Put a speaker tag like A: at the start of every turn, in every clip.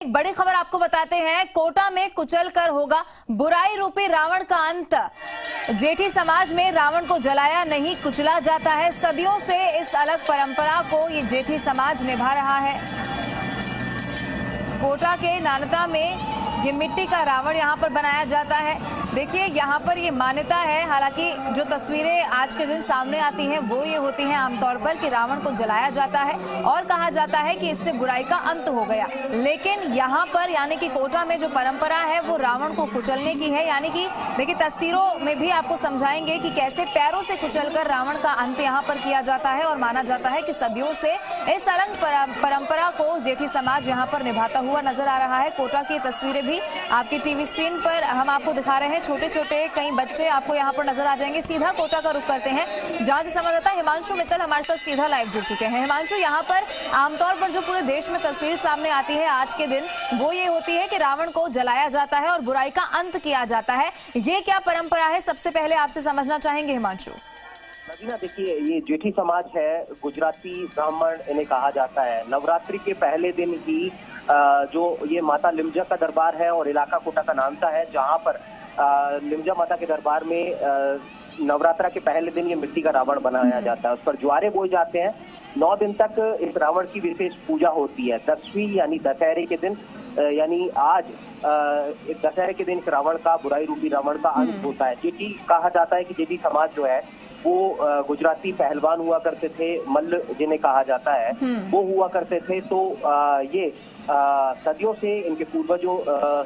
A: एक बड़ी खबर आपको बताते हैं। कोटा में कुचल कर होगा बुराई रूपी रावण का अंत। जेठी समाज में रावण को जलाया नहीं कुचला जाता है। सदियों से इस अलग परंपरा को ये जेठी समाज निभा रहा है। कोटा के नानता में ये मिट्टी का रावण यहाँ पर बनाया जाता है। देखिए यहाँ पर ये मान्यता है, हालांकि जो तस्वीरें आज के दिन सामने आती हैं वो ये होती हैं आमतौर पर कि रावण को जलाया जाता है और कहा जाता है कि इससे बुराई का अंत हो गया। लेकिन यहाँ पर यानी कि कोटा में जो परंपरा है वो रावण को कुचलने की है। यानी कि देखिए तस्वीरों में भी आपको समझाएंगे कि कैसे पैरों से कुचलकर रावण का अंत यहाँ पर किया जाता है। और माना जाता है कि सदियों से इस अलग परंपरा को जेठी समाज यहाँ पर निभाता हुआ नजर आ रहा है। कोटा की तस्वीरें भी आपकी टीवी स्क्रीन पर हम आपको दिखा रहे हैं। छोटे छोटे कई बच्चे आपको यहाँ पर नजर आ जाएंगे। सीधा कोटा का रुख करते हैं, जहां से संवाददाता हिमांशु मित्तल हमारे साथ सीधा लाइव जुड़ चुके हैं। हिमांशु, यहाँ पर आमतौर पर जो पूरे देश में तस्वीर सामने आती है आज के दिन वो ये होती है कि रावण को जलाया जाता है और बुराई का अंत किया जाता है। ये क्या परंपरा है, सबसे पहले आपसे समझना चाहेंगे हिमांशु।
B: नगीना, देखिए ये जेठी समाज है, गुजराती ब्राह्मण इन्हें कहा जाता है। नवरात्रि के पहले दिन ही जो ये माता लिमजा का दरबार है और इलाका कोटा का नानता है, जहाँ पर लिमजा माता के दरबार में नवरात्रा के पहले दिन ये मिट्टी का रावण बनाया जाता है। उस पर ज्वारे बोए जाते हैं। 9 दिन तक इस रावण की विशेष पूजा होती है। 10वीं यानी दशहरे के दिन यानी आज दशहरे के दिन इस रावण का, बुराई रूपी रावण का अंत होता है। जेठी कहा जाता है कि जेठी समाज जो है वो गुजराती पहलवान हुआ करते थे, मल्ल जिन्हें कहा जाता है वो हुआ करते थे। तो ये सदियों से इनके पूर्वजों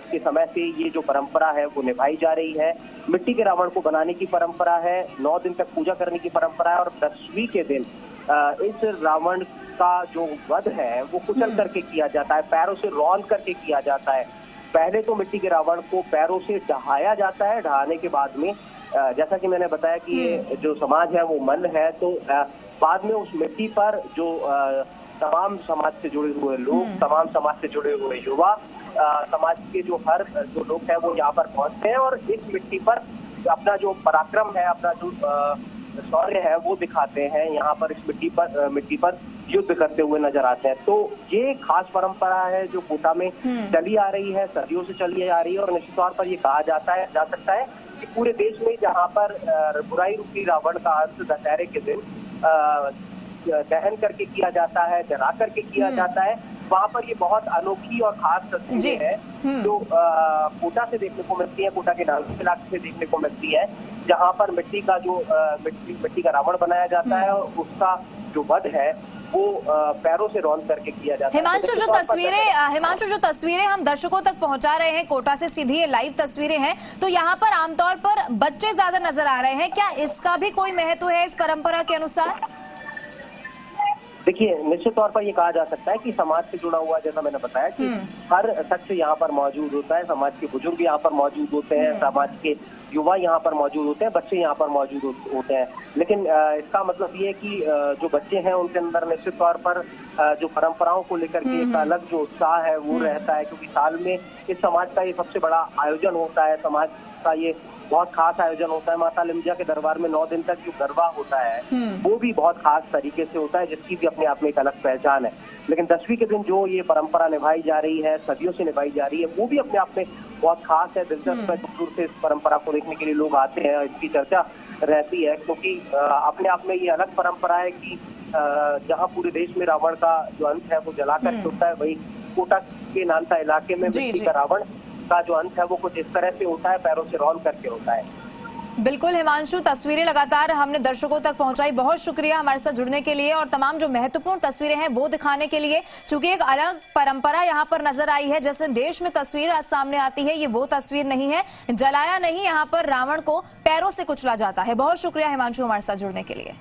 B: के समय से ये जो परंपरा है वो निभाई जा रही है। मिट्टी के रावण को बनाने की परंपरा है, 9 दिन तक पूजा करने की परंपरा है और 10वीं के दिन इस रावण का जो वध है वो कुचल करके किया जाता है, पैरों से रौंद करके किया जाता है। पहले तो मिट्टी के रावण को पैरों से ढहाया जाता है, ढहाने के बाद में जैसा कि मैंने बताया कि ये जो समाज है वो मल्ल है, तो बाद में उस मिट्टी पर जो तमाम समाज से जुड़े हुए लोग, तमाम समाज से जुड़े हुए युवा, समाज के जो हर जो लोग हैं वो यहाँ पर पहुंचते हैं और इस मिट्टी पर अपना जो पराक्रम है, अपना जो शौर्य है वो दिखाते हैं। यहाँ पर इस मिट्टी पर युद्ध करते हुए नजर आते हैं। तो ये खास परंपरा है जो कोटा में चली आ रही है, सदियों से चली आ रही है। और निश्चित तौर पर ये कहा जा सकता है कि पूरे देश में जहाँ पर बुराई रूपी रावण का अंत दशहरे के दिन दहन करके किया जाता है, जला करके किया जाता है, वहाँ पर ये बहुत अनोखी और खास तस्वीरें हैं जो कोटा से देखने को मिलती है, कोटा के नानता इलाके से देखने को मिलती है, जहाँ पर मिट्टी का रावण बनाया जाता है और उसका जो वध है वो पैरों से रौंद करके किया जाता है।
A: हिमांशु, जो तस्वीरें हम दर्शकों तक पहुंचा रहे हैं कोटा से, सीधी ये लाइव तस्वीरें हैं, तो यहाँ पर आमतौर पर बच्चे ज्यादा नजर आ रहे हैं। क्या इसका भी कोई महत्व है इस परंपरा के अनुसार?
B: देखिए, निश्चित तौर पर ये कहा जा सकता है कि समाज से जुड़ा हुआ, जैसा मैंने बताया कि हर शख्स यहाँ पर मौजूद होता है। समाज के बुजुर्ग यहाँ पर मौजूद होते हैं, समाज के युवा यहाँ पर मौजूद होते हैं, बच्चे यहाँ पर मौजूद होते हैं। लेकिन इसका मतलब ये है कि जो बच्चे हैं उनके अंदर निश्चित तौर पर जो परंपराओं को लेकर के एक अलग जो उत्साह है वो रहता है, क्योंकि साल में इस समाज का ये सबसे बड़ा आयोजन होता है। समाज का ये बहुत खास आयोजन होता है। माता लिमजा के दरबार में 9 दिन तक जो गरबा होता है वो भी बहुत खास तरीके से होता है, जिसकी भी अपने आप में एक अलग पहचान है। लेकिन 10वीं के दिन जो ये परंपरा निभाई जा रही है, सदियों से निभाई जा रही है, वो भी अपने आप में बहुत खास है, दिलचस्प है। दूर से इस परंपरा को देखने के लिए लोग आते हैं, इसकी चर्चा रहती है, क्योंकि अपने आप में ये अलग परंपरा है कि जहाँ पूरे देश में रावण का जो अंत है वो जला कर होता है, वही कोटा के नानता इलाके में मिट्टी का रावण का जो अंत है वो कुछ इस तरह से होता है, पैरों से रौंद करके होता है।
A: बिल्कुल हिमांशु, तस्वीरें लगातार हमने दर्शकों तक पहुंचाई, बहुत शुक्रिया हमारे साथ जुड़ने के लिए और तमाम जो महत्वपूर्ण तस्वीरें हैं वो दिखाने के लिए। चूंकि एक अलग परंपरा यहाँ पर नजर आई है, जैसे देश में तस्वीर आज सामने आती है, ये वो तस्वीर नहीं है, जलाया नहीं, यहाँ पर रावण को पैरों से कुचला जाता है। बहुत शुक्रिया हिमांशु हमारे साथ जुड़ने के लिए।